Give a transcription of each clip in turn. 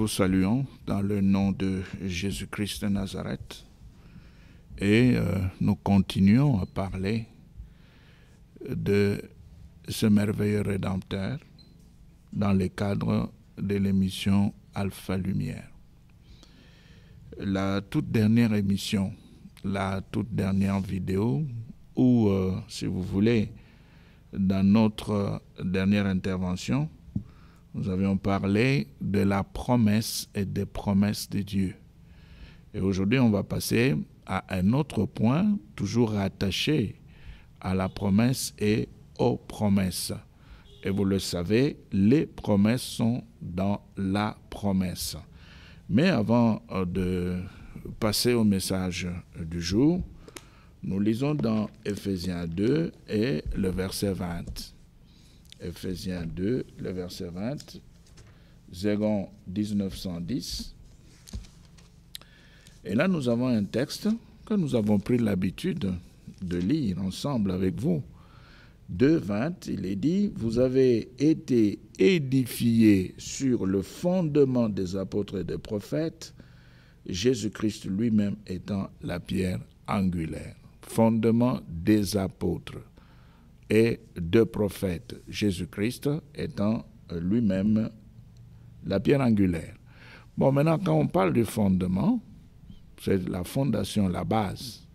vous saluons dans le nom de Jésus-Christ de Nazareth et nous continuons à parler de ce merveilleux Rédempteur dans le cadre de l'émission Alpha Lumière. La toute dernière émission, la toute dernière vidéo, ou si vous voulez, dans notre dernière intervention, nous avions parlé de la promesse et des promesses de Dieu. Et aujourd'hui, on va passer à un autre point, toujours rattaché à la promesse et aux promesses. Et vous le savez, les promesses sont dans la promesse. Mais avant de passer au message du jour, nous lisons dans Ephésiens 2 et le verset 20. Ephésiens 2, le verset 20, Zégon 1910. Et là, nous avons un texte que nous avons pris l'habitude de lire ensemble avec vous. 2, 20, il est dit, « Vous avez été édifiés sur le fondement des apôtres et des prophètes, Jésus-Christ lui-même étant la pierre angulaire. » Fondement des apôtres et de prophètes, Jésus-Christ étant lui-même la pierre angulaire. Bon, maintenant, quand on parle du fondement, c'est la fondation, la base,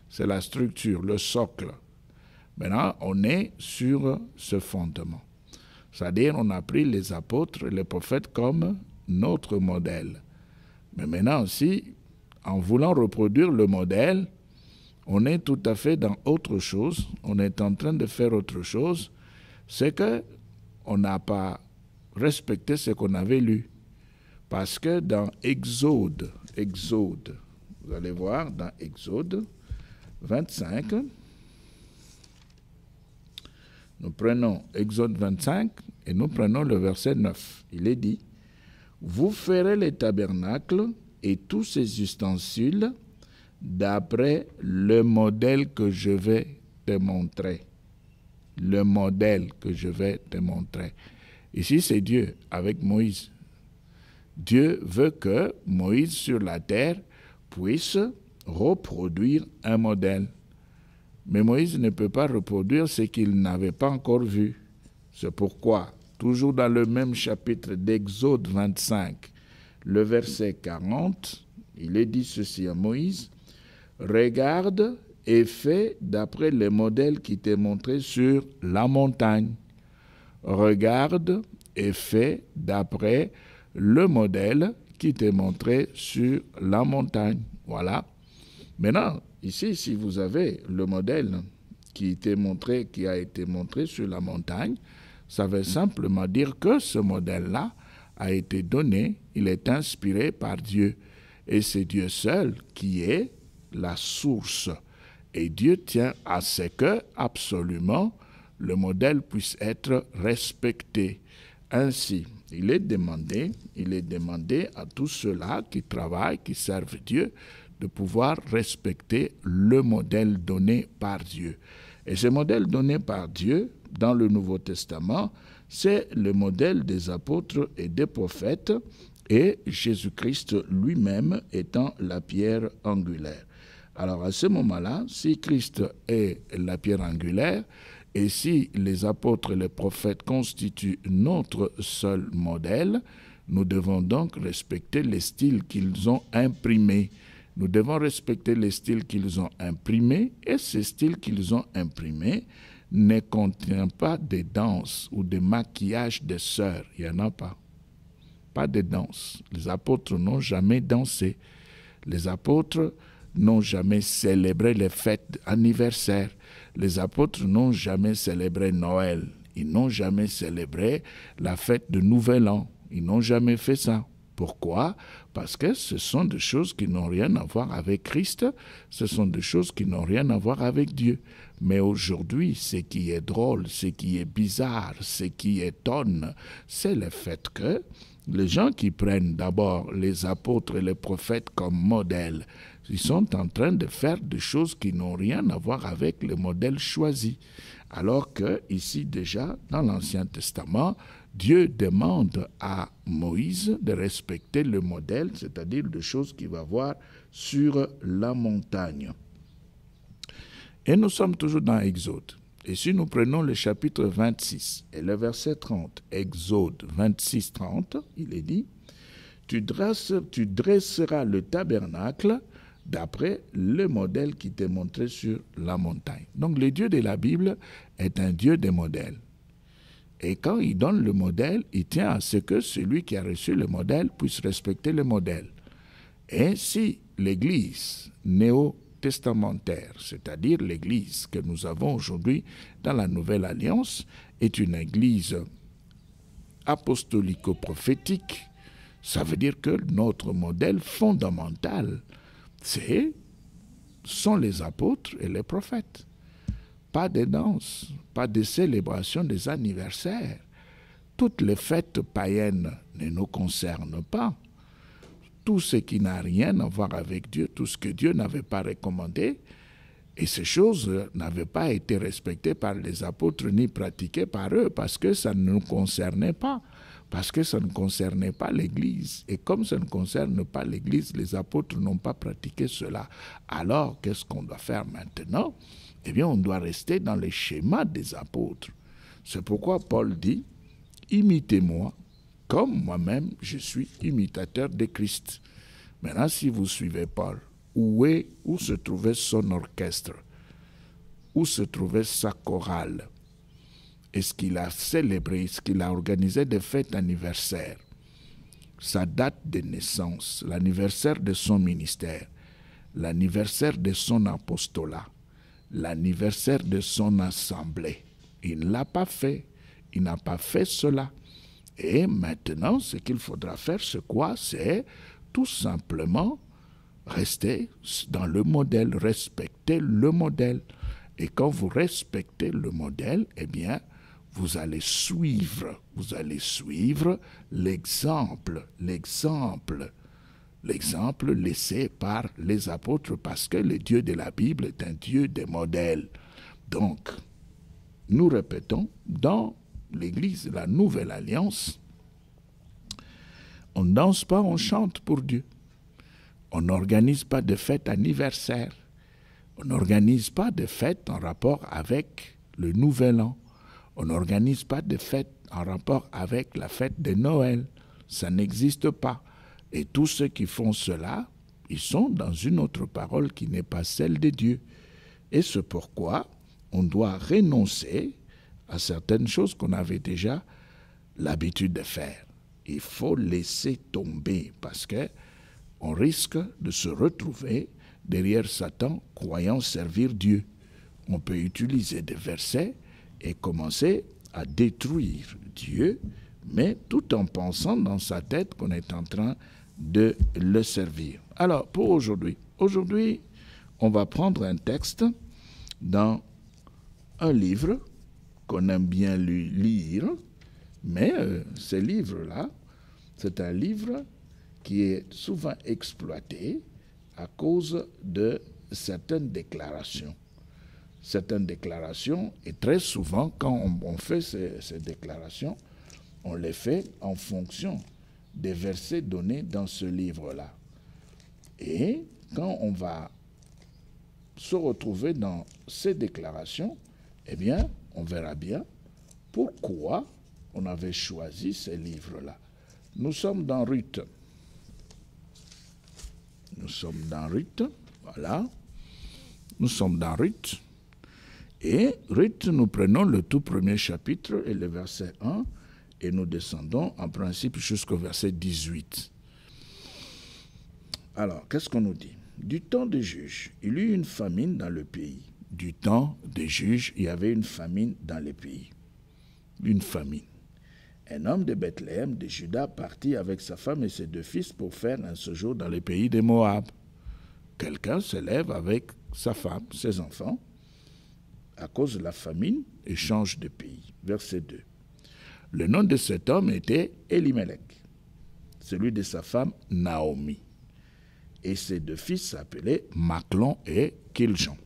c'est la structure, le socle. Maintenant, on est sur ce fondement. C'est-à-dire, on a pris les apôtres et les prophètes comme notre modèle. Mais maintenant aussi, en voulant reproduire le modèle, on est tout à fait dans autre chose, on est en train de faire autre chose, c'est qu'on n'a pas respecté ce qu'on avait lu. Parce que dans Exode, vous allez voir, dans Exode 25, nous prenons Exode 25 et nous prenons le verset 9. Il est dit, « Vous ferez les tabernacles et tous ses ustensiles d'après le modèle que je vais te montrer. » Le modèle que je vais te montrer. Ici, c'est Dieu avec Moïse. Dieu veut que Moïse sur la terre puisse reproduire un modèle. Mais Moïse ne peut pas reproduire ce qu'il n'avait pas encore vu. C'est pourquoi, toujours dans le même chapitre d'Exode 25, le verset 40, il est dit ceci à Moïse, « Regarde et fais d'après le modèle qui t'est montré sur la montagne. Regarde et fais d'après le modèle qui t'est montré sur la montagne. » Voilà. Maintenant, ici, si vous avez le modèle qui a été montré sur la montagne, ça veut simplement dire que ce modèle-là a été donné, il est inspiré par Dieu. Et c'est Dieu seul qui est la source. Et Dieu tient à ce que, absolument, le modèle puisse être respecté. Ainsi, il est demandé à tous ceux-là qui travaillent, qui servent Dieu, de pouvoir respecter le modèle donné par Dieu. Et ce modèle donné par Dieu, dans le Nouveau Testament, c'est le modèle des apôtres et des prophètes, et Jésus-Christ lui-même étant la pierre angulaire. Alors à ce moment-là, si Christ est la pierre angulaire, et si les apôtres et les prophètes constituent notre seul modèle, nous devons donc respecter les styles qu'ils ont imprimés. Nous devons respecter les styles qu'ils ont imprimés, et ces styles qu'ils ont imprimés ne contiennent pas de danse ou de maquillage de sœurs. Il n'y en a pas. Pas de danse. Les apôtres n'ont jamais dansé. Les apôtres n'ont jamais célébré les fêtes anniversaires. Les apôtres n'ont jamais célébré Noël. Ils n'ont jamais célébré la fête de Nouvel An. Ils n'ont jamais fait ça. Pourquoi? Parce que ce sont des choses qui n'ont rien à voir avec Christ, ce sont des choses qui n'ont rien à voir avec Dieu. Mais aujourd'hui, ce qui est drôle, ce qui est bizarre, ce qui étonne, c'est le fait que les gens qui prennent d'abord les apôtres et les prophètes comme modèle, ils sont en train de faire des choses qui n'ont rien à voir avec le modèle choisi. Alors que ici déjà, dans l'Ancien Testament, Dieu demande à Moïse de respecter le modèle, c'est-à-dire des choses qu'il va voir sur la montagne. Et nous sommes toujours dans Exode. Et si nous prenons le chapitre 26 et le verset 30, Exode 26, 30, il est dit, tu dresseras le tabernacle d'après le modèle qui t'est montré sur la montagne. Donc le Dieu de la Bible est un Dieu des modèles. Et quand il donne le modèle, il tient à ce que celui qui a reçu le modèle puisse respecter le modèle. Et si l'Église néo-testamentaire, c'est-à-dire l'Église que nous avons aujourd'hui dans la Nouvelle Alliance, est une Église apostolico-prophétique, ça veut dire que notre modèle fondamental, sont les apôtres et les prophètes. Pas de danse, pas de célébration des anniversaires. Toutes les fêtes païennes ne nous concernent pas. Tout ce qui n'a rien à voir avec Dieu, tout ce que Dieu n'avait pas recommandé, et ces choses n'avaient pas été respectées par les apôtres ni pratiquées par eux parce que ça ne nous concernait pas, parce que ça ne concernait pas l'Église. Et comme ça ne concerne pas l'Église, les apôtres n'ont pas pratiqué cela. Alors, qu'est-ce qu'on doit faire maintenant? Eh bien, on doit rester dans les schémas des apôtres. C'est pourquoi Paul dit, imitez-moi, comme moi-même je suis imitateur de Christ. Maintenant, si vous suivez Paul, où se trouvait son orchestre? Où se trouvait sa chorale? Est-ce qu'il a célébré, est-ce qu'il a organisé des fêtes anniversaires? Sa date de naissance, l'anniversaire de son ministère, l'anniversaire de son apostolat, l'anniversaire de son assemblée. Il ne l'a pas fait. Il n'a pas fait cela. Et maintenant, ce qu'il faudra faire, c'est quoi? C'est tout simplement rester dans le modèle, respecter le modèle. Et quand vous respectez le modèle, eh bien, vous allez suivre l'exemple laissé par les apôtres, parce que le Dieu de la Bible est un Dieu des modèles. Donc, nous répétons, dans l'Église de la Nouvelle Alliance, on ne danse pas, on chante pour Dieu. On n'organise pas de fêtes anniversaires. On n'organise pas de fêtes en rapport avec le Nouvel An. On n'organise pas de fêtes en rapport avec la fête de Noël. Ça n'existe pas. Et tous ceux qui font cela, ils sont dans une autre parole qui n'est pas celle de Dieu. Et c'est pourquoi on doit renoncer à certaines choses qu'on avait déjà l'habitude de faire. Il faut laisser tomber parce que on risque de se retrouver derrière Satan croyant servir Dieu. On peut utiliser des versets et commencer à détruire Dieu, mais tout en pensant dans sa tête qu'on est en train de le servir. Alors, pour aujourd'hui, on va prendre un texte dans un livre qu'on aime bien lire, mais ce livre-là, c'est un livre qui est souvent exploité à cause de certaines déclarations. Certaines déclarations, et très souvent, quand on fait ces déclarations, on les fait en fonction des versets donnés dans ce livre-là. Et quand on va se retrouver dans ces déclarations, eh bien, on verra bien pourquoi on avait choisi ces livres-là. Nous sommes dans Ruth. Voilà. Nous sommes dans Ruth. Et Ruth, nous prenons le tout premier chapitre et le verset 1, et nous descendons en principe jusqu'au verset 18. Alors, qu'est-ce qu'on nous dit? Du temps des juges, il y eut une famine dans le pays. Du temps des juges, il y avait une famine dans le pays. Une famine. Un homme de Bethléem, de Juda, partit avec sa femme et ses 2 fils pour faire un séjour dans le pays de Moab. Quelqu'un se lève avec sa femme, ses enfants, à cause de la famine, et change de pays. Verset 2. Le nom de cet homme était Elimelech, celui de sa femme Naomi. Et ses 2 fils s'appelaient Machlon et Kiljon.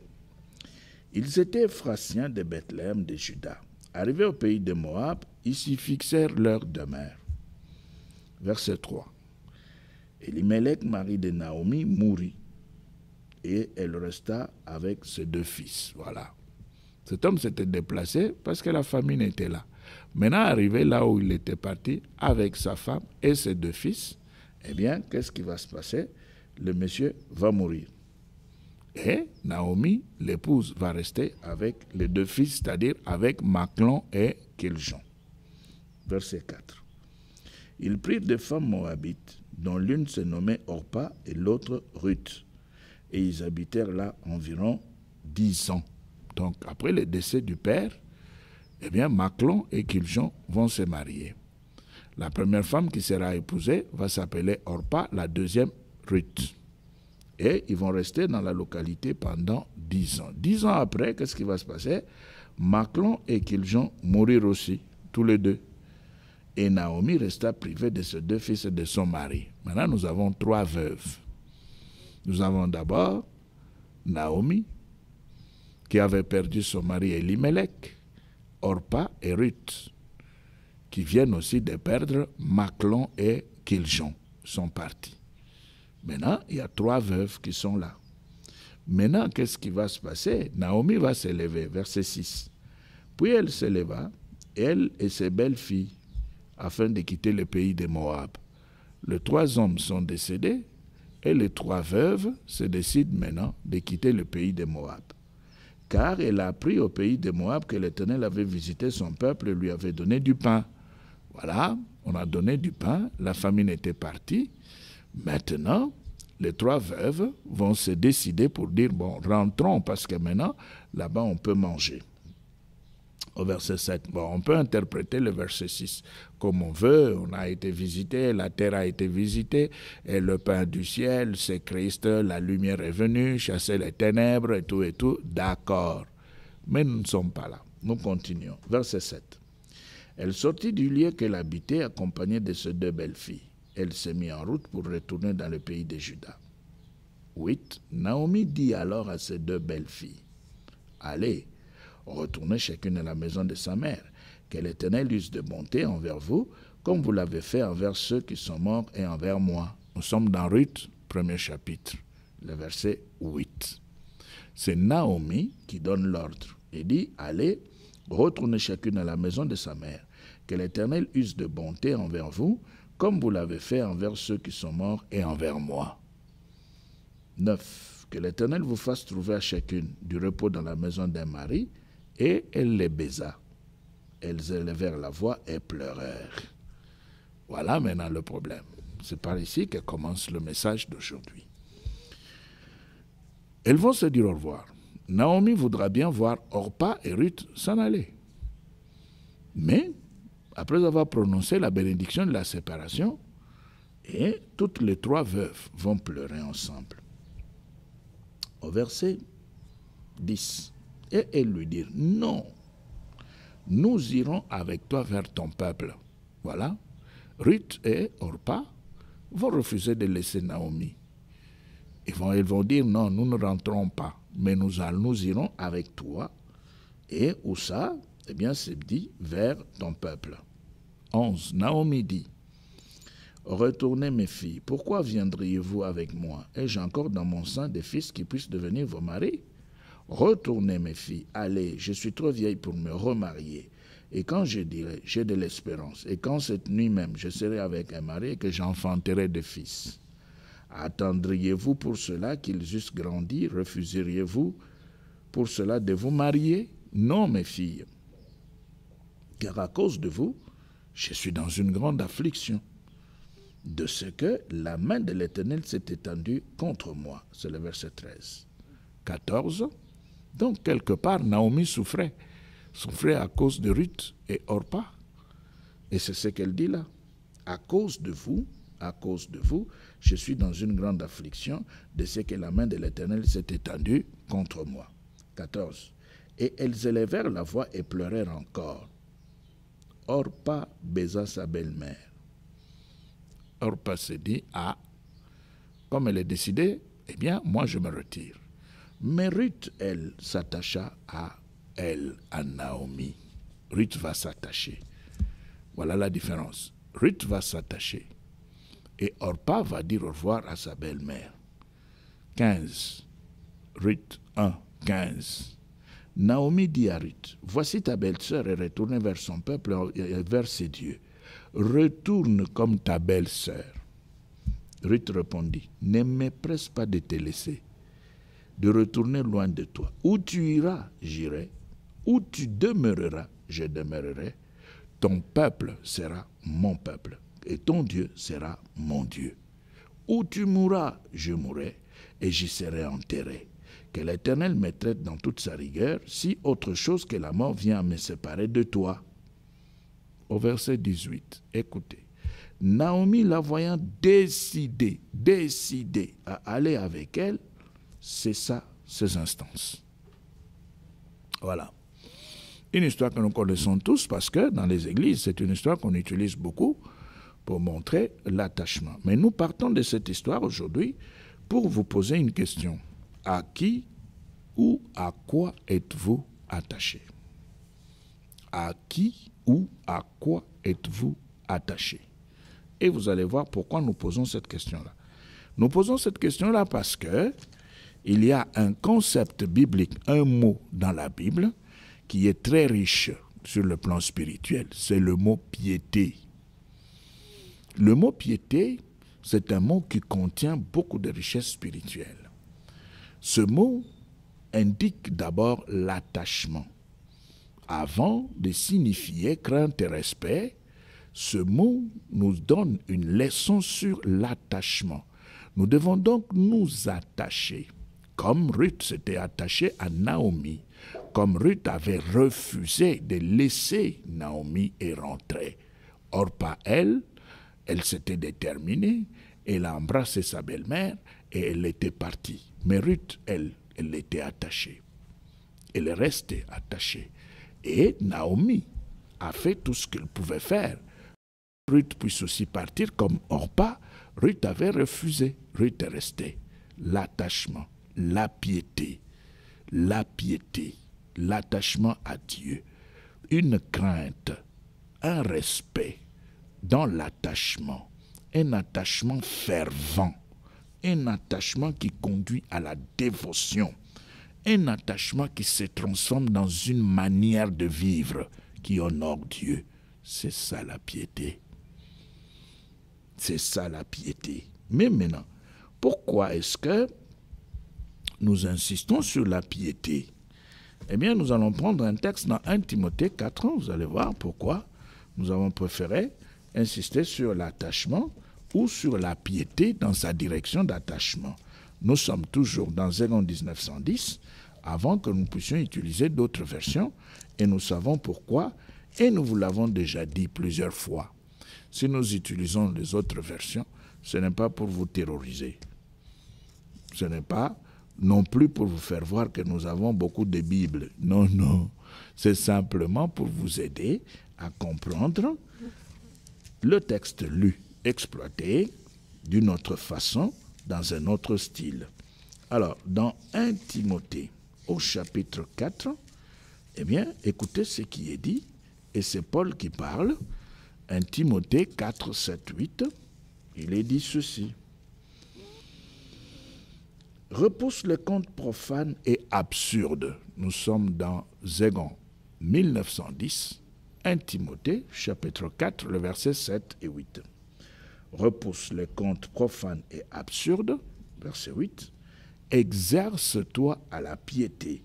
Ils étaient Ephrasiens de Bethléem de Juda. Arrivés au pays de Moab, ils s'y fixèrent leur demeure. Verset 3. Elimelech, mari de Naomi, mourut, et elle resta avec ses 2 fils. Voilà. Cet homme s'était déplacé parce que la famine était là. Maintenant, arrivé là où il était parti, avec sa femme et ses 2 fils, eh bien, qu'est-ce qui va se passer? Le monsieur va mourir. Et Naomi, l'épouse, va rester avec les 2 fils, c'est-à-dire avec Machlon et Kiljon. Verset 4. Ils prirent des femmes moabites, dont l'une se nommait Orpa et l'autre Ruth. Et ils habitèrent là environ 10 ans. Donc, après le décès du père, eh bien, Machlon et Kiljon vont se marier. La première femme qui sera épousée va s'appeler Orpa, la deuxième Ruth. Et ils vont rester dans la localité pendant 10 ans. 10 ans après, qu'est-ce qui va se passer? Machlon et Kiljon mourirent aussi, tous les 2. Et Naomi resta privée de ses 2 fils et de son mari. Maintenant, nous avons 3 veuves. Nous avons d'abord Naomi, qui avait perdu son mari Elimelech, Orpa et Ruth, qui viennent aussi de perdre Machlon et Kiljon, sont partis. Maintenant, il y a 3 veuves qui sont là. Maintenant, qu'est-ce qui va se passer? Naomi va se lever, verset 6. Puis elle se leva, elle et ses belles-filles, afin de quitter le pays de Moab. Les 3 hommes sont décédés, et les 3 veuves se décident maintenant de quitter le pays de Moab. Car elle a appris au pays de Moab que l'Éternel avait visité son peuple et lui avait donné du pain. Voilà, on a donné du pain, la famine était partie. Maintenant, les 3 veuves vont se décider pour dire, bon, rentrons, parce que maintenant, là-bas, on peut manger. Au verset 7, bon, on peut interpréter le verset 6 comme on veut. On a été visité, la terre a été visitée, et le pain du ciel, c'est Christ, la lumière est venue, chasser les ténèbres et tout, d'accord. Mais nous ne sommes pas là. Nous continuons. Verset 7. Elle sortit du lieu qu'elle habitait, accompagnée de ses 2 belles-filles. Elle s'est mise en route pour retourner dans le pays de Juda. 8. Naomi dit alors à ses 2 belles-filles, « Allez, retournez chacune à la maison de sa mère, que l'Éternel use de bonté envers vous, comme vous l'avez fait envers ceux qui sont morts et envers moi. » Nous sommes dans Ruth, 1er chapitre, le verset 8. C'est Naomi qui donne l'ordre et dit, « Allez, retournez chacune à la maison de sa mère, que l'Éternel use de bonté envers vous, comme vous l'avez fait envers ceux qui sont morts et envers moi. » 9. Que l'Éternel vous fasse trouver à chacune du repos dans la maison d'un mari, et elle les baisa. Elles élevèrent la voix et pleurèrent. Voilà maintenant le problème. C'est par ici que commence le message d'aujourd'hui. Elles vont se dire au revoir. Naomi voudra bien voir Orpa et Ruth s'en aller. Mais, après avoir prononcé la bénédiction de la séparation, et toutes les 3 veuves vont pleurer ensemble. Au verset 10, et elles lui dirent, « Non, nous irons avec toi vers ton peuple. » Voilà, Ruth et Orpa vont refuser de laisser Naomi. Elles vont dire, « Non, nous ne rentrons pas, mais nous irons avec toi. » Et où ça? Eh bien, c'est dit, vers ton peuple. 11. Naomi dit, « Retournez mes filles, pourquoi viendriez-vous avec moi? Ai-je encore dans mon sein des fils qui puissent devenir vos maris? Retournez mes filles, allez, je suis trop vieille pour me remarier. Et quand je dirai, j'ai de l'espérance, et quand cette nuit même je serai avec un mari et que j'enfanterai des fils, attendriez-vous pour cela qu'ils eussent grandi? Refuseriez-vous pour cela de vous marier? Non, mes filles, car à cause de vous, je suis dans une grande affliction, de ce que la main de l'Éternel s'est étendue contre moi. » C'est le verset 13. 14. Donc, quelque part, Naomi souffrait à cause de Ruth et Orpa. Et c'est ce qu'elle dit là. À cause de vous, je suis dans une grande affliction, de ce que la main de l'Éternel s'est étendue contre moi. 14. Et elles élevèrent la voix et pleurèrent encore. Orpa baisa sa belle-mère. Orpa se dit, « Ah, comme elle est décidée, eh bien, moi je me retire. » Mais Ruth, elle, s'attacha à elle, à Naomi. Ruth va s'attacher. Voilà la différence. Ruth va s'attacher. Et Orpa va dire au revoir à sa belle-mère. 15. Ruth 1, 15. Naomi dit à Ruth, voici ta belle-sœur est retournée vers son peuple et vers ses dieux. Retourne comme ta belle-sœur. Ruth répondit, ne me presse pas de te laisser, de retourner loin de toi. Où tu iras, j'irai. Où tu demeureras, je demeurerai. Ton peuple sera mon peuple, et ton Dieu sera mon Dieu. Où tu mourras, je mourrai, et j'y serai enterré. Que l'Éternel me traite dans toute sa rigueur, si autre chose que la mort vient à me séparer de toi. Au verset 18, écoutez. Naomi, la voyant décidée à aller avec elle, cessa ses instances. Voilà. Une histoire que nous connaissons tous parce que dans les églises, c'est une histoire qu'on utilise beaucoup pour montrer l'attachement. Mais nous partons de cette histoire aujourd'hui pour vous poser une question. À qui ou à quoi êtes-vous attaché? À qui ou à quoi êtes-vous attaché? Et vous allez voir pourquoi nous posons cette question-là. Nous posons cette question-là parce que il y a un concept biblique, un mot dans la Bible qui est très riche sur le plan spirituel. C'est le mot piété. Le mot piété, c'est un mot qui contient beaucoup de richesses spirituelles. Ce mot indique d'abord l'attachement. Avant de signifier crainte et respect, ce mot nous donne une leçon sur l'attachement. Nous devons donc nous attacher, comme Ruth s'était attachée à Naomi, comme Ruth avait refusé de laisser Naomi et rentrer. Or, pas elle s'était déterminée, elle a embrassé sa belle-mère et elle était partie. Mais Ruth, elle était attachée. Elle est restée attachée. Et Naomi a fait tout ce qu'elle pouvait faire. Ruth puisse aussi partir comme Orpa. Ruth avait refusé. Ruth est restée. L'attachement, la piété, l'attachement à Dieu, une crainte, un respect dans l'attachement, un attachement fervent, un attachement qui conduit à la dévotion, un attachement qui se transforme dans une manière de vivre qui honore Dieu. C'est ça la piété. C'est ça la piété. Mais maintenant, pourquoi est-ce que nous insistons sur la piété? Eh bien, nous allons prendre un texte dans 1 Timothée 4, vous allez voir pourquoi nous avons préféré insister sur l'attachement ou sur la piété dans sa direction d'attachement. Nous sommes toujours dans 2 1910, avant que nous puissions utiliser d'autres versions, et nous savons pourquoi, et nous vous l'avons déjà dit plusieurs fois. Si nous utilisons les autres versions, ce n'est pas pour vous terroriser. Ce n'est pas non plus pour vous faire voir que nous avons beaucoup de Bibles. Non, non. C'est simplement pour vous aider à comprendre le texte lu, exploité d'une autre façon, dans un autre style. Alors, dans 1 Timothée, au chapitre 4, eh bien, écoutez ce qui est dit, et c'est Paul qui parle. 1 Timothée 4, 7, 8, il est dit ceci. Repousse les contes profanes et absurdes. Nous sommes dans 2 1910, 1 Timothée, chapitre 4, le verset 7 et 8. Repousse les contes profanes et absurdes, verset 8. Exerce-toi à la piété.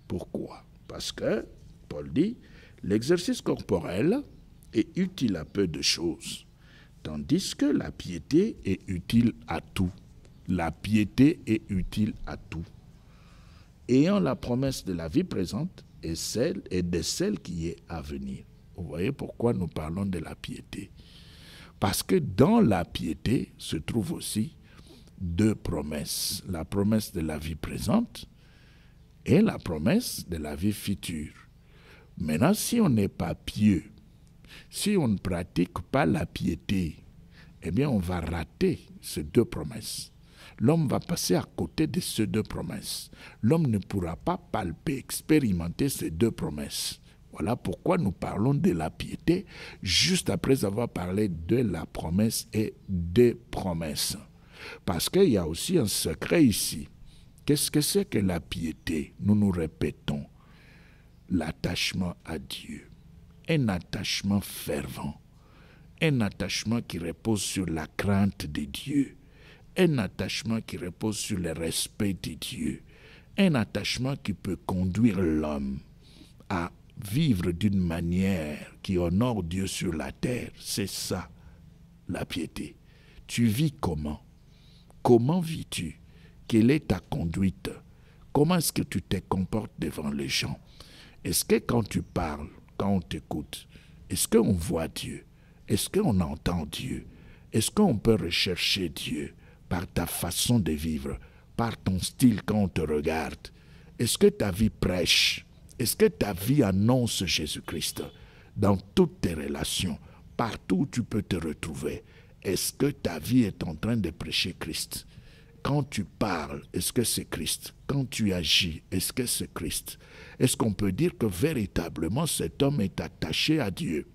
Pourquoi? Parce que, Paul dit, l'exercice corporel est utile à peu de choses, tandis que la piété est utile à tout. La piété est utile à tout. Ayant la promesse de la vie présente et de celle qui est à venir. Vous voyez pourquoi nous parlons de la piété? Parce que dans la piété se trouvent aussi deux promesses. La promesse de la vie présente et la promesse de la vie future. Maintenant, si on n'est pas pieux, si on ne pratique pas la piété, eh bien, on va rater ces deux promesses. L'homme va passer à côté de ces deux promesses. L'homme ne pourra pas palper, expérimenter ces deux promesses. Voilà pourquoi nous parlons de la piété, juste après avoir parlé de la promesse et des promesses. Parce qu'il y a aussi un secret ici. Qu'est-ce que c'est que la piété? Nous nous répétons. L'attachement à Dieu. Un attachement fervent. Un attachement qui repose sur la crainte de Dieu. Un attachement qui repose sur le respect de Dieu. Un attachement qui peut conduire l'homme à vivre d'une manière qui honore Dieu sur la terre. C'est ça, la piété. Tu vis comment? Comment vis-tu? Quelle est ta conduite? Comment est-ce que tu te comportes devant les gens? Est-ce que quand tu parles, quand on t'écoute, est-ce qu'on voit Dieu? Est-ce qu'on entend Dieu? Est-ce qu'on peut rechercher Dieu par ta façon de vivre, par ton style quand on te regarde? Est-ce que ta vie prêche? Est-ce que ta vie annonce Jésus-Christ dans toutes tes relations, partout où tu peux te retrouver? Est-ce que ta vie est en train de prêcher Christ? Quand tu parles, est-ce que c'est Christ? Quand tu agis, est-ce que c'est Christ? Est-ce qu'on peut dire que véritablement cet homme est attaché à Dieu?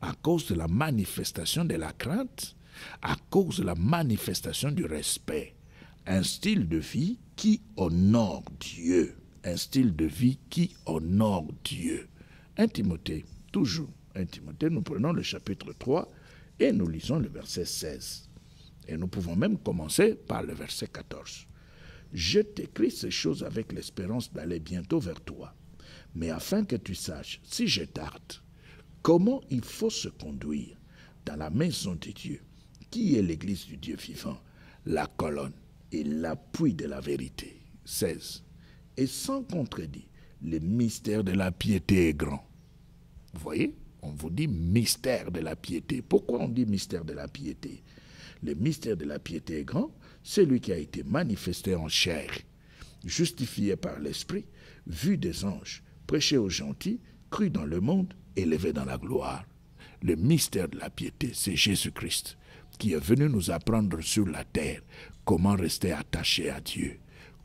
À cause de la manifestation de la crainte, à cause de la manifestation du respect, un style de vie qui honore Dieu. Un style de vie qui honore Dieu. 1 Timothée, toujours 1 Timothée, nous prenons le chapitre 3 et nous lisons le verset 16. Et nous pouvons même commencer par le verset 14. Je t'écris ces choses avec l'espérance d'aller bientôt vers toi, mais afin que tu saches, si je tarde, comment il faut se conduire dans la maison de Dieu, qui est l'église du Dieu vivant, la colonne et l'appui de la vérité. 16. Et sans contredit, le mystère de la piété est grand. Vous voyez, on vous dit mystère de la piété. Pourquoi on dit mystère de la piété? Le mystère de la piété est grand, c'est lui qui a été manifesté en chair, justifié par l'Esprit, vu des anges, prêché aux gentils, cru dans le monde, élevé dans la gloire. Le mystère de la piété, c'est Jésus-Christ, qui est venu nous apprendre sur la terre comment rester attaché à Dieu,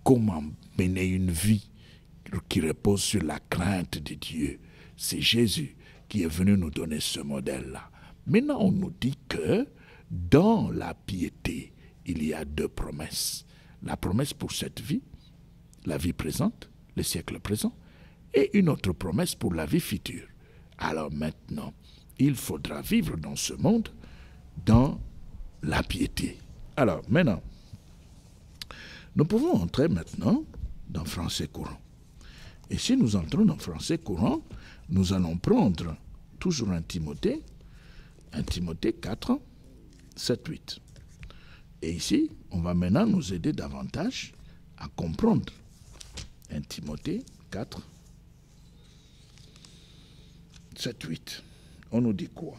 comment mener une vie qui repose sur la crainte de Dieu. C'est Jésus qui est venu nous donner ce modèle-là. Maintenant, on nous dit que dans la piété, il y a deux promesses. La promesse pour cette vie, la vie présente, le siècle présent, et une autre promesse pour la vie future. Alors maintenant, il faudra vivre dans ce monde dans la piété. Alors maintenant, nous pouvons entrer maintenant dans français courant. Et si nous entrons dans français courant, nous allons prendre toujours un Timothée 4, 7, 8. Et ici, on va maintenant nous aider davantage à comprendre 1 Timothée 4, 7, 8. On nous dit quoi?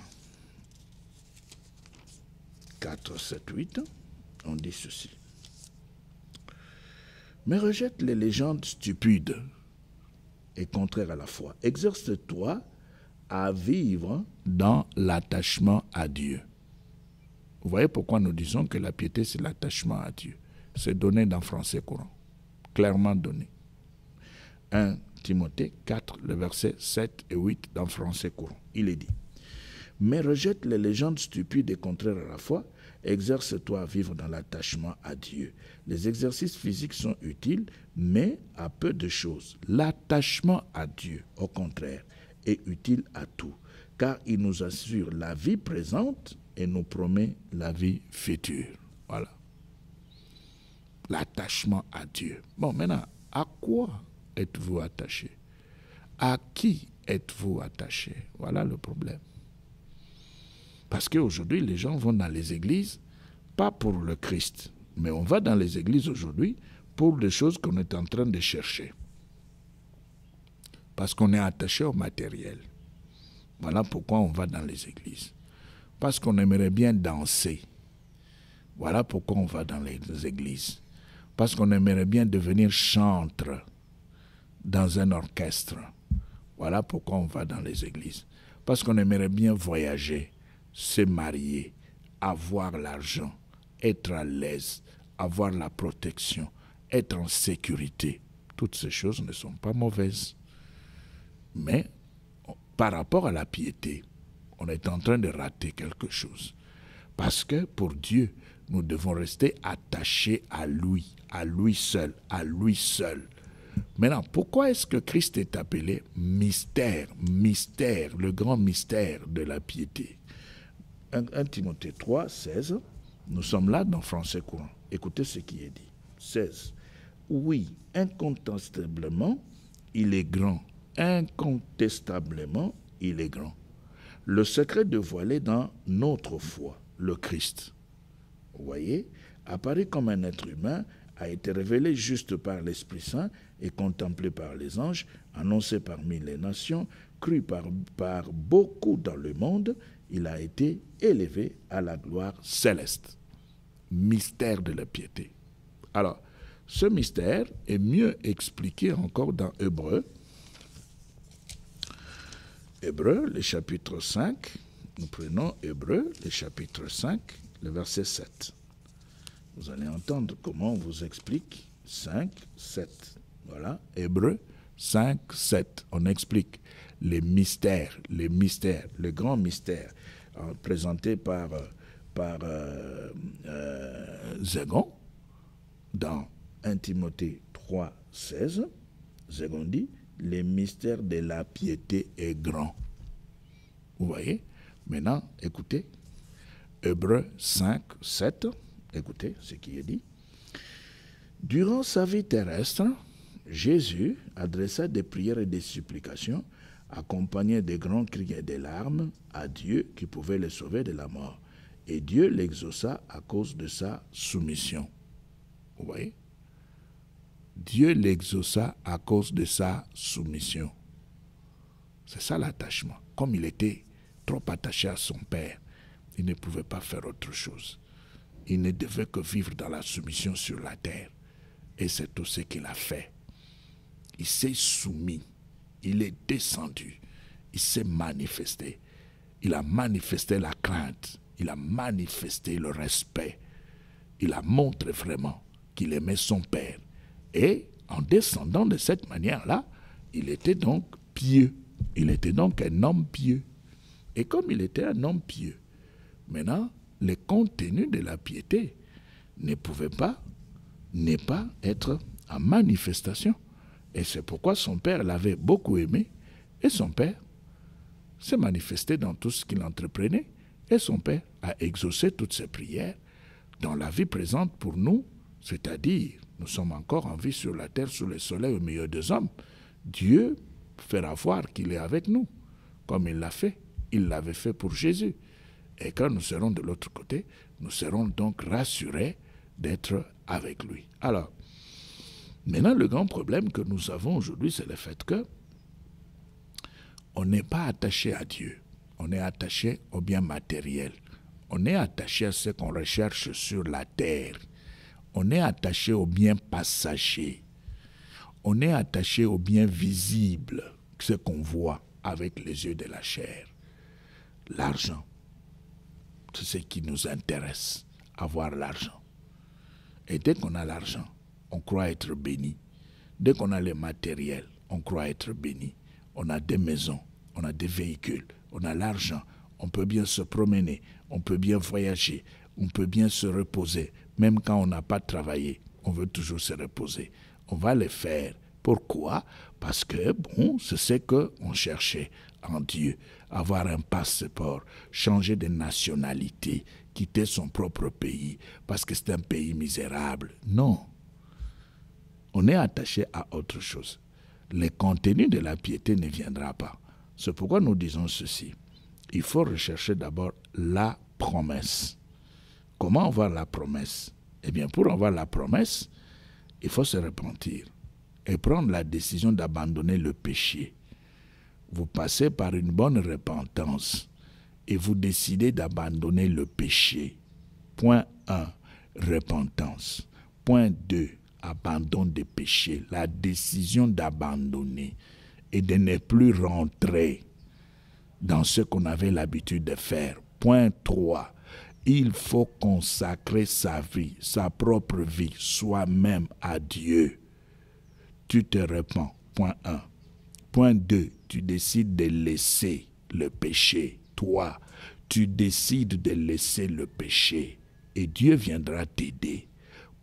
4, 7, 8, on dit ceci. Mais rejette les légendes stupides et contraires à la foi. Exerce-toi à vivre dans l'attachement à Dieu. Vous voyez pourquoi nous disons que la piété, c'est l'attachement à Dieu. C'est donné dans français courant, clairement donné. 1 Timothée 4, le verset 7 et 8 dans français courant. Il est dit, « Mais rejette les légendes stupides et contraires à la foi, exerce-toi à vivre dans l'attachement à Dieu. Les exercices physiques sont utiles, mais à peu de choses. L'attachement à Dieu, au contraire, est utile à tout, car il nous assure la vie présente et nous promet la vie future. » Voilà. L'attachement à Dieu. Bon, maintenant, à quoi êtes-vous attaché? À qui êtes-vous attaché? Voilà le problème. Parce qu'aujourd'hui, les gens vont dans les églises, pas pour le Christ, mais on va dans les églises aujourd'hui pour des choses qu'on est en train de chercher. Parce qu'on est attaché au matériel. Voilà pourquoi on va dans les églises. Parce qu'on aimerait bien danser. Voilà pourquoi on va dans les églises. Parce qu'on aimerait bien devenir chantre dans un orchestre. Voilà pourquoi on va dans les églises. Parce qu'on aimerait bien voyager, se marier, avoir l'argent, être à l'aise, avoir la protection, être en sécurité. Toutes ces choses ne sont pas mauvaises. Mais par rapport à la piété, on est en train de rater quelque chose. Parce que pour Dieu, nous devons rester attachés à lui seul, à lui seul. Maintenant, pourquoi est-ce que Christ est appelé mystère, le grand mystère de la piété? 1 Timothée 3, 16, nous sommes là dans Français courant. Écoutez ce qui est dit. 16. Oui, incontestablement, il est grand. Incontestablement, il est grand. Le secret dévoilé dans notre foi, le Christ, vous voyez, apparu comme un être humain, a été révélé juste par l'Esprit Saint et contemplé par les anges, annoncé parmi les nations, cru par beaucoup dans le monde, il a été élevé à la gloire céleste. Mystère de la piété. Alors, ce mystère est mieux expliqué encore dans Hébreux. Hébreux, le chapitre 5. Nous prenons Hébreux, le chapitre 5, le verset 7. Vous allez entendre comment on vous explique 5, 7. Voilà, Hébreux 5, 7. On explique les mystères, le grand mystère présenté par Zégon dans 1 Timothée 3, 16. Zégon dit, les mystères de la piété est grand. Vous voyez? Maintenant, écoutez, Hébreux 5, 7, écoutez ce qui est dit. Durant sa vie terrestre, Jésus adressa des prières et des supplications, accompagnées de grands cris et des larmes, à Dieu qui pouvait le sauver de la mort. Et Dieu l'exauça à cause de sa soumission. Vous voyez? Dieu l'exauça à cause de sa soumission. C'est ça l'attachement. Comme il était trop attaché à son Père, il ne pouvait pas faire autre chose. Il ne devait que vivre dans la soumission sur la terre. Et c'est tout ce qu'il a fait. Il s'est soumis. Il est descendu. Il s'est manifesté. Il a manifesté la crainte. Il a manifesté le respect. Il a montré vraiment qu'il aimait son Père. Et en descendant de cette manière-là, il était donc pieux. Il était donc un homme pieux. Et comme il était un homme pieux, maintenant, le contenu de la piété ne pouvait pas être en manifestation. Et c'est pourquoi son père l'avait beaucoup aimé. Et son père s'est manifesté dans tout ce qu'il entreprenait. Et son père a exaucé toutes ses prières dans la vie présente pour nous, c'est-à-dire, nous sommes encore en vie sur la terre, sous le soleil, au milieu des hommes. Dieu fera voir qu'il est avec nous, comme il l'a fait. Il l'avait fait pour Jésus. Et quand nous serons de l'autre côté, nous serons donc rassurés d'être avec lui. Alors, maintenant, le grand problème que nous avons aujourd'hui, c'est le fait que on n'est pas attaché à Dieu. On est attaché au bien matériel. On est attaché à ce qu'on recherche sur la terre. On est attaché au bien passager. On est attaché au bien visible, ce qu'on voit avec les yeux de la chair. L'argent, c'est ce qui nous intéresse, avoir l'argent. Et dès qu'on a l'argent, on croit être béni. Dès qu'on a le matériel, on croit être béni. On a des maisons, on a des véhicules, on a l'argent, on peut bien se promener, on peut bien voyager, on peut bien se reposer. Même quand on n'a pas travaillé, on veut toujours se reposer. On va le faire. Pourquoi? Parce que, c'est ce qu'on cherchait en Dieu. Avoir un passeport, changer de nationalité, quitter son propre pays, parce que c'est un pays misérable. Non. On est attaché à autre chose. Le contenu de la piété ne viendra pas. C'est pourquoi nous disons ceci. Il faut rechercher d'abord la promesse. Comment avoir la promesse? Eh bien, pour avoir la promesse, il faut se repentir et prendre la décision d'abandonner le péché. Vous passez par une bonne repentance et vous décidez d'abandonner le péché. Point 1, repentance. Point 2, abandon des péchés. La décision d'abandonner et de ne plus rentrer dans ce qu'on avait l'habitude de faire. Point 3, il faut consacrer sa vie, sa propre vie, soi-même à Dieu. Tu te répands, point 1. Point 2, tu décides de laisser le péché. Toi, tu décides de laisser le péché et Dieu viendra t'aider.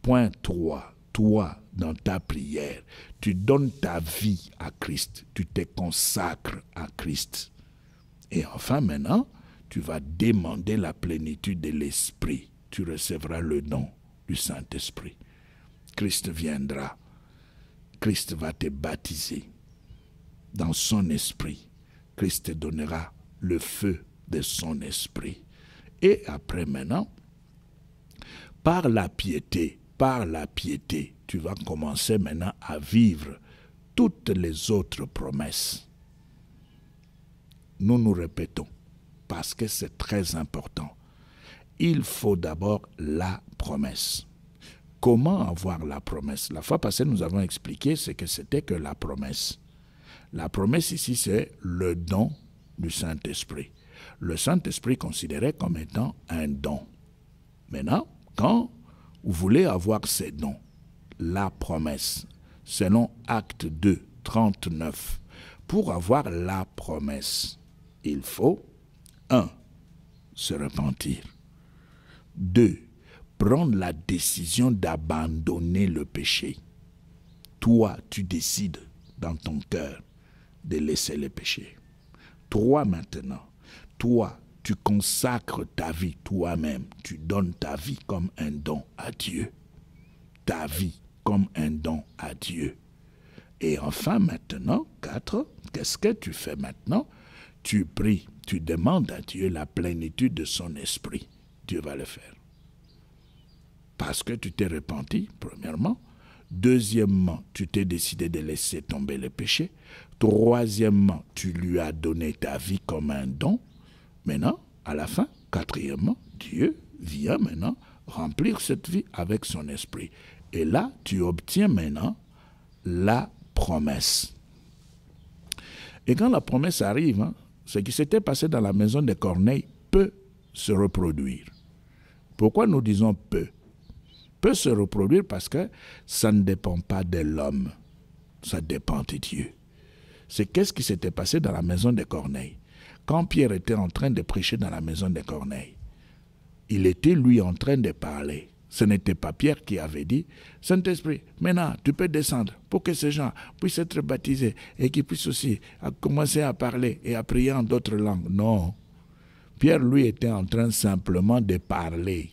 Point 3, toi, dans ta prière, tu donnes ta vie à Christ, tu te consacres à Christ. Et enfin maintenant, tu vas demander la plénitude de l'Esprit. Tu recevras le don du Saint-Esprit. Christ viendra. Christ va te baptiser dans son esprit. Christ te donnera le feu de son esprit. Et après maintenant, par la piété, tu vas commencer maintenant à vivre toutes les autres promesses. Nous nous répétons, parce que c'est très important. Il faut d'abord la promesse. Comment avoir la promesse? La fois passée, nous avons expliqué ce que c'était que la promesse. La promesse ici, c'est le don du Saint-Esprit. Le Saint-Esprit considéré comme étant un don. Maintenant, quand vous voulez avoir ces dons, la promesse, selon Acte 2, 39, pour avoir la promesse, il faut 1. Se repentir. 2. Prendre la décision d'abandonner le péché. Toi, tu décides dans ton cœur de laisser le péché. 3 maintenant, toi, tu consacres ta vie toi-même. Tu donnes ta vie comme un don à Dieu. Ta vie comme un don à Dieu. Et enfin maintenant, 4, qu'est-ce que tu fais maintenant? Tu pries, tu demandes à Dieu la plénitude de son esprit. Dieu va le faire. Parce que tu t'es repenti, premièrement. Deuxièmement, tu t'es décidé de laisser tomber le péché. Troisièmement, tu lui as donné ta vie comme un don. Maintenant, à la fin, quatrièmement, Dieu vient maintenant remplir cette vie avec son esprit. Et là, tu obtiens maintenant la promesse. Et quand la promesse arrive, ce qui s'était passé dans la maison de Corneille peut se reproduire. Pourquoi nous disons peut? Peut se reproduire parce que ça ne dépend pas de l'homme, ça dépend de Dieu. C'est qu'est-ce qui s'était passé dans la maison de Corneille. Quand Pierre était en train de prêcher dans la maison de Corneille, il était lui en train de parler. Ce n'était pas Pierre qui avait dit « Saint-Esprit, maintenant tu peux descendre pour que ces gens puissent être baptisés et qu'ils puissent aussi commencer à parler et à prier en d'autres langues. » Non. Pierre, lui, était en train simplement de parler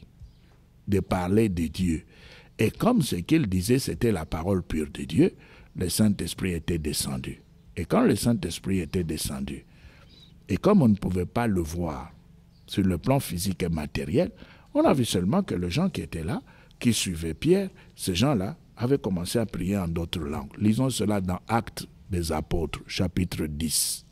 de Dieu. Et comme ce qu'il disait, c'était la parole pure de Dieu, le Saint-Esprit était descendu. Et quand le Saint-Esprit était descendu, et comme on ne pouvait pas le voir sur le plan physique et matériel, on a vu seulement que les gens qui étaient là, qui suivaient Pierre, ces gens-là avaient commencé à prier en d'autres langues. Lisons cela dans Actes des Apôtres, chapitre 10.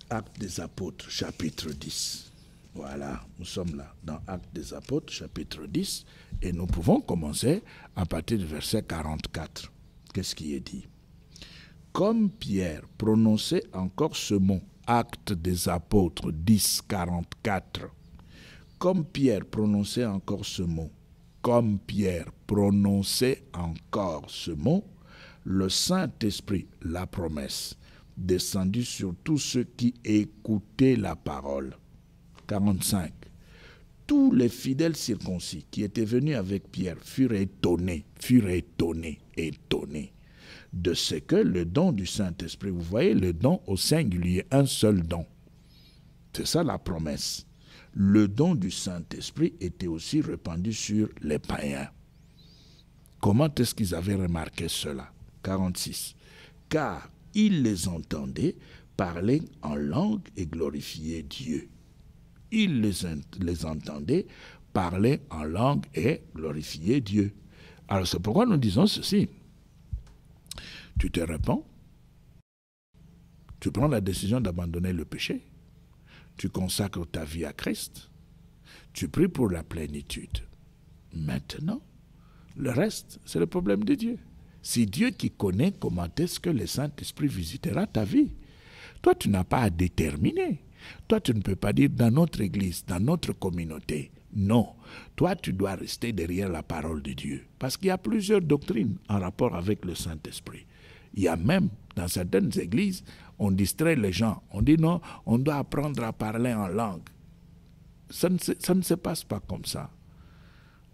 Actes des Apôtres, chapitre 10. Voilà, nous sommes là, dans Actes des Apôtres, chapitre 10, et nous pouvons commencer à partir du verset 44. Qu'est-ce qui est dit? Comme Pierre prononçait encore ce mot, Actes des Apôtres 10, 44. Comme Pierre prononçait encore ce mot, le Saint-Esprit, la promesse, descendu sur tous ceux qui écoutaient la parole. 45. Tous les fidèles circoncis qui étaient venus avec Pierre furent étonnés de ce que le don du Saint-Esprit, vous voyez le don au singulier, un seul don. C'est ça la promesse. Le don du Saint-Esprit était aussi répandu sur les païens. Comment est-ce qu'ils avaient remarqué cela? 46. Car ils les entendaient parler en langue et glorifier Dieu. Ils les entendaient parler en langue et glorifier Dieu. Alors c'est pourquoi nous disons ceci. Tu te répands, tu prends la décision d'abandonner le péché, tu consacres ta vie à Christ, tu pries pour la plénitude. Maintenant, le reste, c'est le problème de Dieu. C'est Dieu qui connaît comment est-ce que le Saint-Esprit visitera ta vie. Toi, tu n'as pas à déterminer. Toi, tu ne peux pas dire dans notre église, dans notre communauté. Non. Toi, tu dois rester derrière la parole de Dieu. Parce qu'il y a plusieurs doctrines en rapport avec le Saint-Esprit. Il y a même, dans certaines églises, on distrait les gens. On dit non, on doit apprendre à parler en langue. Ça ne se passe pas comme ça.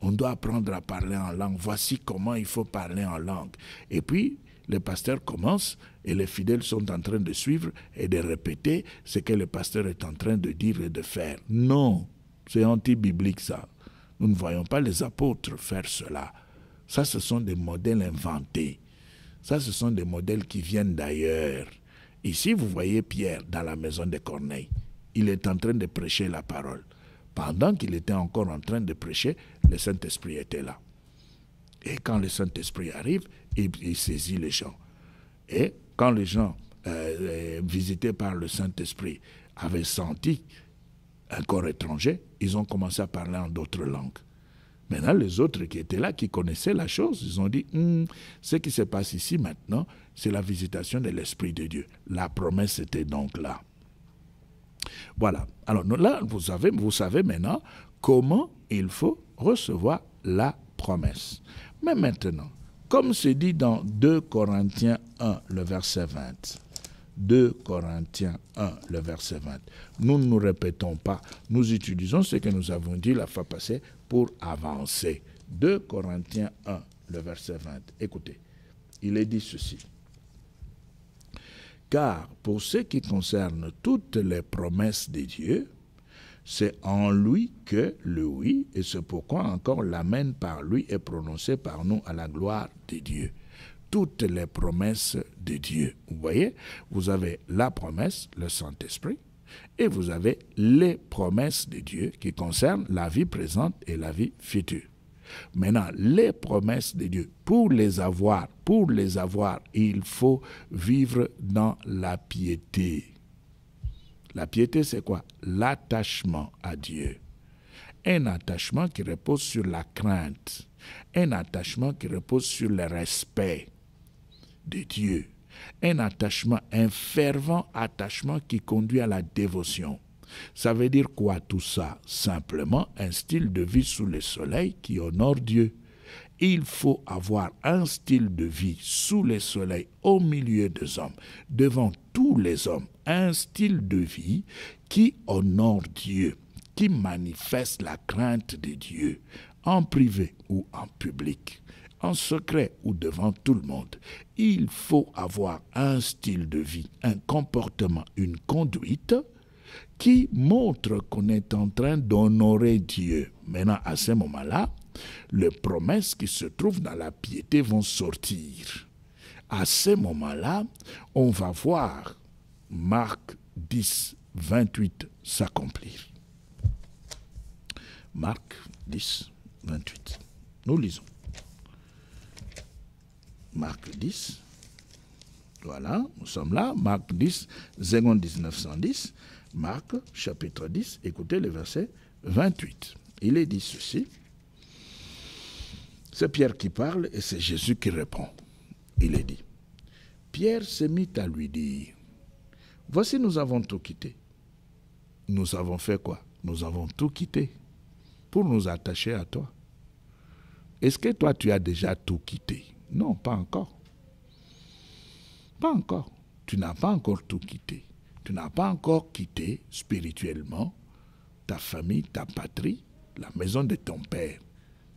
On doit apprendre à parler en langue. Voici comment il faut parler en langue. Et puis, le pasteur commence et les fidèles sont en train de suivre et de répéter ce que le pasteur est en train de dire et de faire. Non, c'est anti-biblique ça. Nous ne voyons pas les apôtres faire cela. Ça, ce sont des modèles inventés. Ça, ce sont des modèles qui viennent d'ailleurs. Ici, vous voyez Pierre dans la maison de Corneille. Il est en train de prêcher la parole. Pendant qu'il était encore en train de prêcher, le Saint-Esprit était là. Et quand le Saint-Esprit arrive, il saisit les gens. Et quand les gens visités par le Saint-Esprit avaient senti un corps étranger, ils ont commencé à parler en d'autres langues. Maintenant, les autres qui étaient là, qui connaissaient la chose, ils ont dit, ce qui se passe ici maintenant, c'est la visitation de l'Esprit de Dieu. La promesse était donc là. Voilà. Alors là, vous savez maintenant comment il faut recevoir la promesse. Mais maintenant, comme c'est dit dans 2 Corinthiens 1, le verset 20, 2 Corinthiens 1, le verset 20, nous ne nous répétons pas, nous utilisons ce que nous avons dit la fois passée pour avancer. 2 Corinthiens 1, le verset 20, écoutez, il est dit ceci. Car pour ce qui concerne toutes les promesses de Dieu, c'est en lui que le oui, et c'est pourquoi encore l'amen par lui est prononcé par nous à la gloire de Dieu. Toutes les promesses de Dieu. Vous voyez, vous avez la promesse, le Saint-Esprit, et vous avez les promesses de Dieu qui concernent la vie présente et la vie future. Maintenant, les promesses de Dieu, pour les avoir, il faut vivre dans la piété. La piété, c'est quoi? L'attachement à Dieu. Un attachement qui repose sur la crainte. Un attachement qui repose sur le respect de Dieu. Un fervent attachement qui conduit à la dévotion. Ça veut dire quoi tout ça? Simplement un style de vie sous le soleil qui honore Dieu. Il faut avoir un style de vie sous le soleil au milieu des hommes, devant tous les hommes, un style de vie qui honore Dieu, qui manifeste la crainte de Dieu, en privé ou en public, en secret ou devant tout le monde. Il faut avoir un style de vie, un comportement, une conduite qui montre qu'on est en train d'honorer Dieu. Maintenant, à ce moment-là, les promesses qui se trouvent dans la piété vont sortir. À ce moment-là, on va voir Marc 10, 28 s'accomplir. Marc 10, 28. Nous lisons. Marc 10. Voilà, nous sommes là. Marc 10, 1910. Marc, chapitre 10, écoutez le verset 28. Il est dit ceci. C'est Pierre qui parle et c'est Jésus qui répond. Il est dit. Pierre se mit à lui dire, voici nous avons tout quitté. Nous avons fait quoi? Nous avons tout quitté pour nous attacher à toi. Est-ce que toi tu as déjà tout quitté? Non, pas encore. Pas encore. Tu n'as pas encore tout quitté. Tu n'as pas encore quitté spirituellement ta famille, ta patrie, la maison de ton père.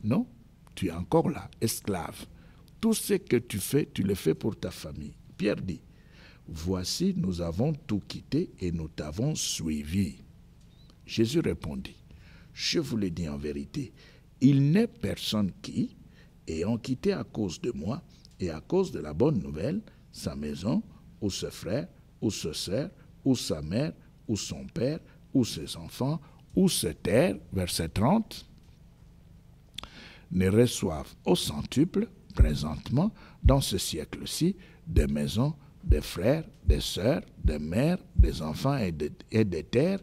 Non, tu es encore là, esclave. Tout ce que tu fais, tu le fais pour ta famille. Pierre dit, voici, nous avons tout quitté et nous t'avons suivi. Jésus répondit, je vous le dis en vérité, il n'est personne qui, ayant quitté à cause de moi et à cause de la bonne nouvelle, sa maison, ou ses frères, ou ses sœurs, ou sa mère, ou son père, ou ses enfants, ou ses terres, verset 30, ne reçoivent au centuple, présentement, dans ce siècle-ci, des maisons, des frères, des sœurs, des mères, des enfants et des terres,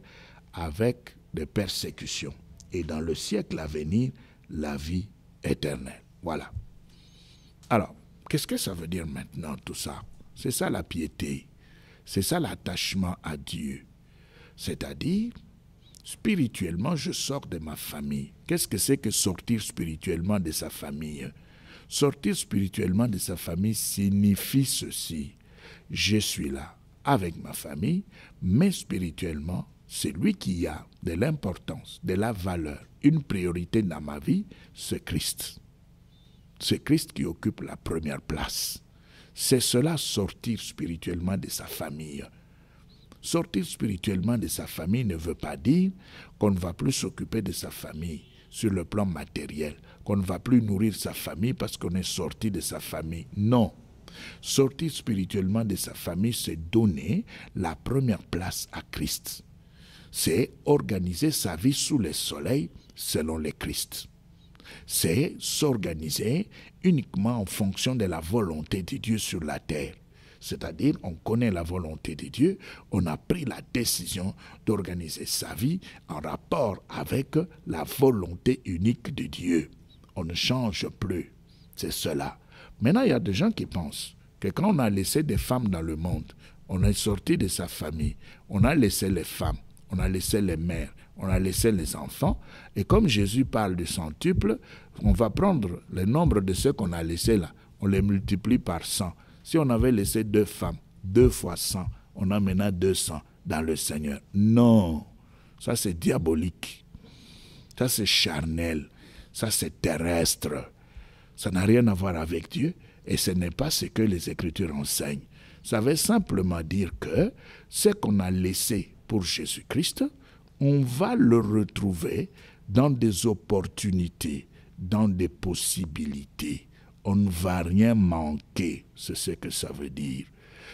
avec des persécutions. Et dans le siècle à venir, la vie éternelle. Voilà. Alors, qu'est-ce que ça veut dire maintenant tout ça? C'est ça la piété. C'est ça l'attachement à Dieu. C'est-à-dire, spirituellement, je sors de ma famille. Qu'est-ce que c'est que sortir spirituellement de sa famille? Sortir spirituellement de sa famille signifie ceci. Je suis là avec ma famille, mais spirituellement, celui qui a de l'importance, de la valeur, une priorité dans ma vie, c'est Christ. C'est Christ qui occupe la première place. C'est cela, sortir spirituellement de sa famille. Sortir spirituellement de sa famille ne veut pas dire qu'on ne va plus s'occuper de sa famille sur le plan matériel, qu'on ne va plus nourrir sa famille parce qu'on est sorti de sa famille. Non. Sortir spirituellement de sa famille, c'est donner la première place à Christ. C'est organiser sa vie sous le soleil selon le Christ. C'est s'organiser uniquement en fonction de la volonté de Dieu sur la terre. C'est-à-dire, on connaît la volonté de Dieu, on a pris la décision d'organiser sa vie en rapport avec la volonté unique de Dieu. On ne change plus. C'est cela. Maintenant, il y a des gens qui pensent que quand on a laissé des femmes dans le monde, on est sorti de sa famille, on a laissé les femmes, on a laissé les mères, on a laissé les enfants, et comme Jésus parle de centuple, on va prendre le nombre de ceux qu'on a laissés là, on les multiplie par 100. Si on avait laissé 2 femmes, 2 fois 100, on a maintenant 200 dans le Seigneur. Non, ça c'est diabolique, ça c'est charnel, ça c'est terrestre. Ça n'a rien à voir avec Dieu et ce n'est pas ce que les Écritures enseignent. Ça veut simplement dire que ce qu'on a laissé pour Jésus-Christ, on va le retrouver dans des opportunités, dans des possibilités. On ne va rien manquer, c'est ce que ça veut dire.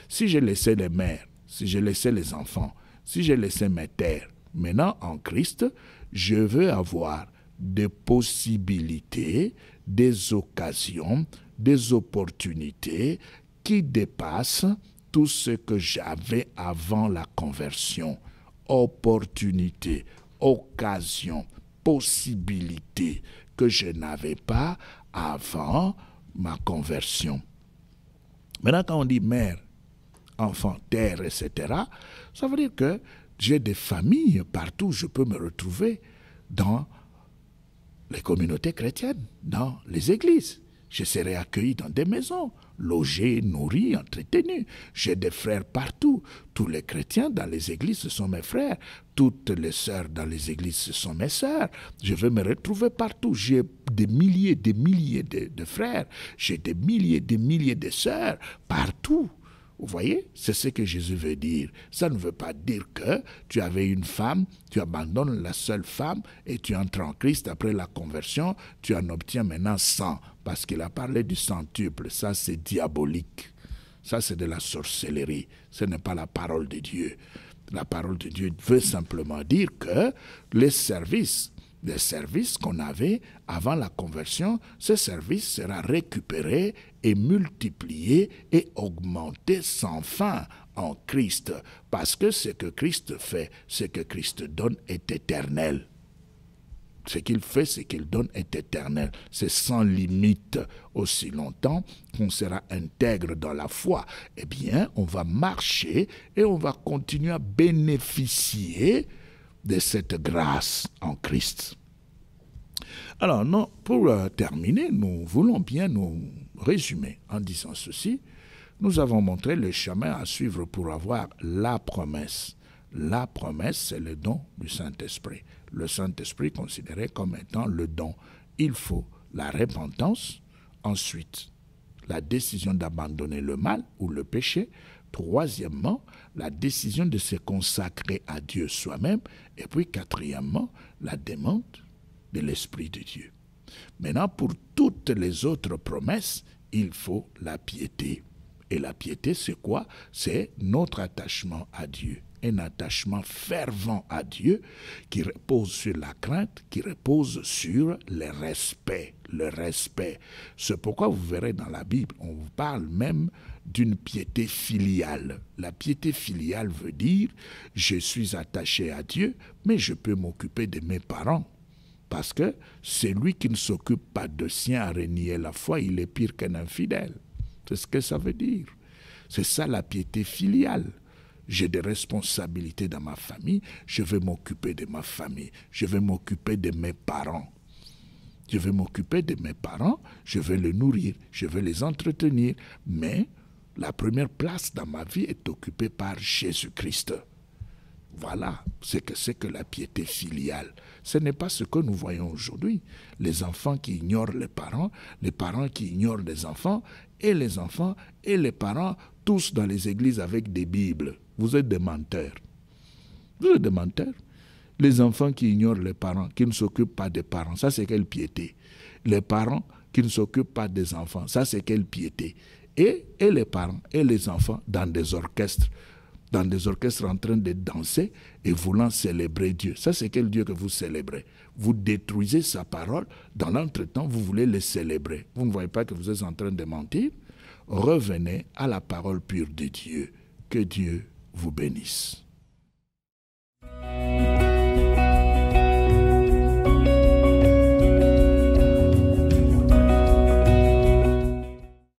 Si j'ai laissé les mères, si j'ai laissé les enfants, si j'ai laissé mes terres, maintenant en Christ, je veux avoir des possibilités, des occasions, des opportunités qui dépassent tout ce que j'avais avant la conversion. Opportunités, occasions, possibilités que je n'avais pas avant ma conversion. Maintenant, quand on dit mère, enfant, terre, etc., ça veut dire que j'ai des familles partout où je peux me retrouver dans les communautés chrétiennes, dans les églises. Je serai accueilli dans des maisons, logé, nourri, entretenu. J'ai des frères partout. Tous les chrétiens dans les églises, ce sont mes frères. Toutes les sœurs dans les églises, ce sont mes sœurs. Je vais me retrouver partout. J'ai des milliers de frères. J'ai des milliers de sœurs partout. Vous voyez, c'est ce que Jésus veut dire. Ça ne veut pas dire que tu avais une femme, tu abandonnes la seule femme et tu entres en Christ après la conversion, tu en obtiens maintenant 100. Parce qu'il a parlé du centuple, ça c'est diabolique. Ça c'est de la sorcellerie, ce n'est pas la parole de Dieu. La parole de Dieu veut simplement dire que les services qu'on avait avant la conversion, ce service sera récupéré et multiplié et augmenté sans fin en Christ. Parce que ce que Christ fait, ce que Christ donne est éternel. Ce qu'il fait, ce qu'il donne est éternel. C'est sans limite. Aussi longtemps qu'on sera intègre dans la foi, eh bien, on va marcher et on va continuer à bénéficier de cette grâce en Christ. Alors, non, pour terminer, nous voulons bien nous résumer en disant ceci. Nous avons montré le chemin à suivre pour avoir la promesse. La promesse, c'est le don du Saint-Esprit. Le Saint-Esprit considéré comme étant le don. Il faut la repentance, ensuite la décision d'abandonner le mal ou le péché, troisièmement, la décision de se consacrer à Dieu soi-même, et puis quatrièmement, la demande de l'Esprit de Dieu. Maintenant, pour toutes les autres promesses, il faut la piété. Et la piété, c'est quoi? C'est notre attachement à Dieu. Un attachement fervent à Dieu qui repose sur la crainte, qui repose sur le respect. Le respect. C'est pourquoi vous verrez dans la Bible, on vous parle même d'une piété filiale. La piété filiale veut dire, je suis attaché à Dieu, mais je peux m'occuper de mes parents. Parce que celui qui ne s'occupe pas de sien à renier la foi, il est pire qu'un infidèle. C'est ce que ça veut dire. C'est ça la piété filiale. j'ai des responsabilités dans ma famille, je vais m'occuper de ma famille, je vais m'occuper de mes parents. Je vais m'occuper de mes parents, je vais les nourrir, je vais les entretenir, mais la première place dans ma vie est occupée par Jésus-Christ. Voilà ce que c'est que la piété filiale. Ce n'est pas ce que nous voyons aujourd'hui. Les enfants qui ignorent les parents qui ignorent les enfants et les parents, tous dans les églises avec des Bibles. Vous êtes des menteurs. Vous êtes des menteurs. Les enfants qui ignorent les parents, qui ne s'occupent pas des parents, ça c'est quelle piété. Les parents qui ne s'occupent pas des enfants, ça c'est quelle piété. Et les parents et les enfants dans des orchestres en train de danser et voulant célébrer Dieu. Ça c'est quel Dieu que vous célébrez. Vous détruisez sa parole, dans l'entretemps vous voulez le célébrer. Vous ne voyez pas que vous êtes en train de mentir? Revenez à la parole pure de Dieu. Que Dieu vous bénisse.